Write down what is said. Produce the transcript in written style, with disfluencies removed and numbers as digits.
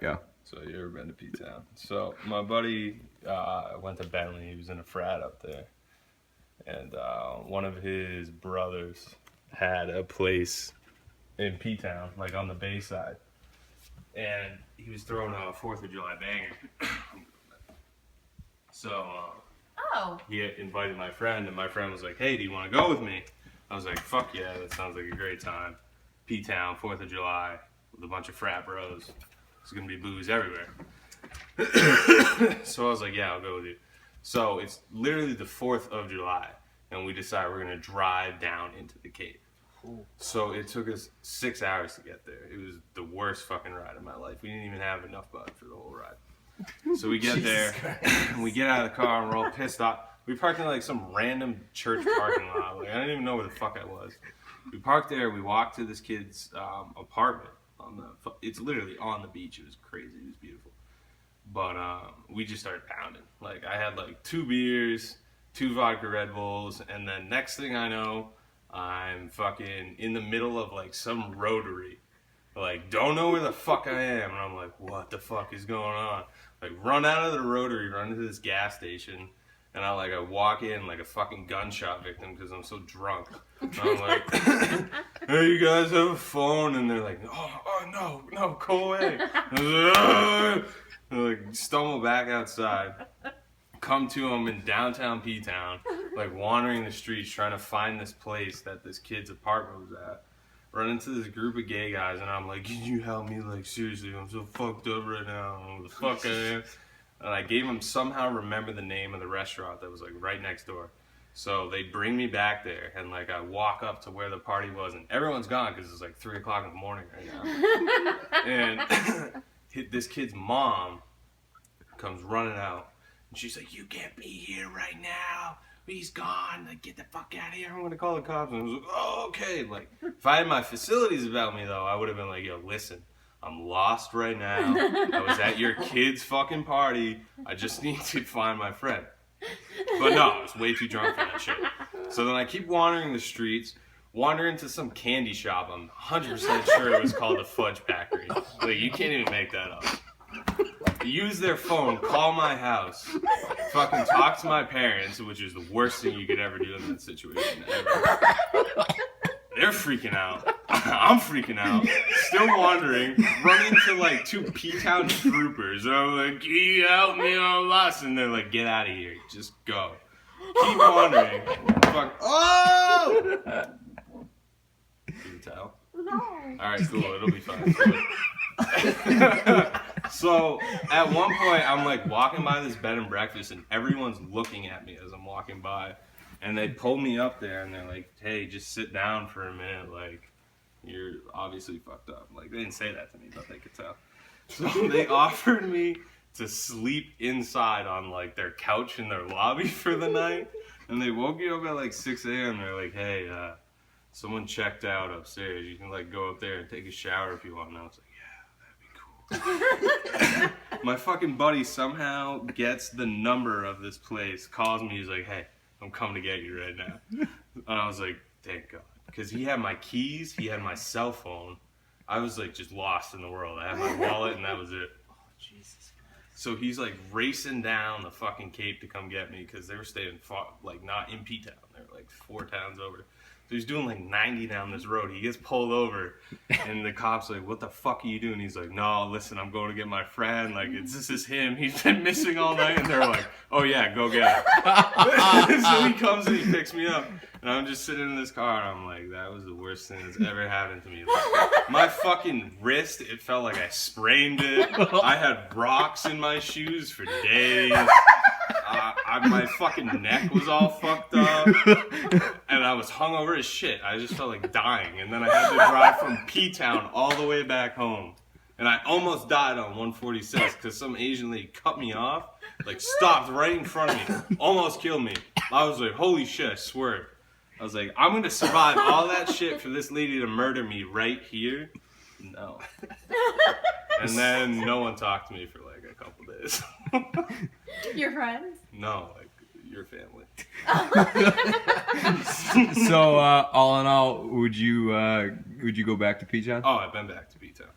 Yeah. So you ever been to P-Town? So my buddy went to Bentley. He was in a frat up there. And one of his brothers had a place in P-Town, like on the bay side. And he was throwing a 4th of July banger. So he invited my friend, and my friend was like, hey, do you want to go with me? I was like, fuck yeah, that sounds like a great time. P-Town, 4th of July, with a bunch of frat bros. There's going to be booze everywhere. So I was like, yeah, I'll go with you. So it's literally the 4th of July, and we decided we're going to drive down into the cave. So it took us 6 hours to get there. It was the worst fucking ride of my life. We didn't even have enough bud for the whole ride. So we get there, and we get out of the car, and we're all pissed off. We parked in like some random church parking lot. Like, I didn't even know where the fuck I was. We parked there. We walked to this kid's apartment. It's literally on the beach. It was crazy. It was beautiful. But we just started pounding. Like, I had like 2 beers, 2 vodka Red Bulls, and then next thing I know, I'm fucking in the middle of like some rotary. Like, don't know where the fuck I am. And I'm like, what the fuck is going on? Like, run out of the rotary, run to this gas station. And I walk in like a fucking gunshot victim because I'm so drunk. And I'm like, hey, you guys have a phone? And they're like, oh no, go away. And I like, stumble back outside, come to them in downtown P-Town, like wandering the streets trying to find this place that this kid's apartment was at. Run into this group of gay guys, and I'm like, can you help me? Like, seriously, I'm so fucked up right now. I don't know what the fuck I am. And I gave them somehow remember the name of the restaurant that was like right next door. So they bring me back there, and like I walk up to where the party was, and everyone's gone because it's like 3 o'clock in the morning right now. And this kid's mom comes running out, and she's like, you can't be here right now. He's gone. Like, get the fuck out of here. I'm going to call the cops. And I was like, oh, okay. Like, if I had my facilities about me, though, I would have been like, yo, listen, I'm lost right now. I was at your kid's fucking party. I just need to find my friend. But no, I was way too drunk for that shit. So then I keep wandering the streets, wander into some candy shop. I'm 100% sure it was called the Fudge Factory. Like, you can't even make that up. Use their phone, call my house, fucking talk to my parents, which is the worst thing you could ever do in that situation ever. They're freaking out. I'm freaking out. Still wandering. Run into like 2 P-Town troopers. And I'm like, can you help me? I'm lost. And they're like, get out of here. Just go. Keep wandering. Fuck. Oh! Can you tell? No. Alright, cool. It'll be fine. So at one point I'm like walking by this bed and breakfast, and everyone's looking at me as I'm walking by, and they pull me up there and they're like, hey, just sit down for a minute, like, you're obviously fucked up. Like, they didn't say that to me, but they could tell. So they offered me to sleep inside on like their couch in their lobby for the night, and they woke me up at like 6 a.m. They're like, hey, someone checked out upstairs, you can like go up there and take a shower if you want. And I was like, my fucking buddy somehow gets the number of this place, calls me, he's like, hey, I'm coming to get you right now. And I was like, thank God. Because he had my keys, he had my cell phone. I was like just lost in the world. I had my wallet and that was it. Oh, Jesus Christ. So he's like racing down the fucking Cape to come get me because they were staying like not in P-Town. They were like 4 towns over. So he's doing like 90 down this road. He gets pulled over, and the cop's like, what the fuck are you doing? He's like, no, listen, I'm going to get my friend. Like, this is him. He's been missing all night. And they're like, oh yeah, go get him. So he comes and he picks me up. And I'm just sitting in this car, and I'm like, that was the worst thing that's ever happened to me. Like, my fucking wrist, it felt like I sprained it. I had rocks in my shoes for days. My fucking neck was all fucked up, and I was hungover as shit. I just felt like dying, and then I had to drive from P-Town all the way back home, and I almost died on 146 because some Asian lady cut me off, like stopped right in front of me, almost killed me. I was like, holy shit, I swear. I was like, I'm gonna survive all that shit for this lady to murder me right here? No. And then no one talked to me for like a couple days. Your friends? No, like your family. So, all in all, would you go back to P-Town? Oh, I've been back to P-Town.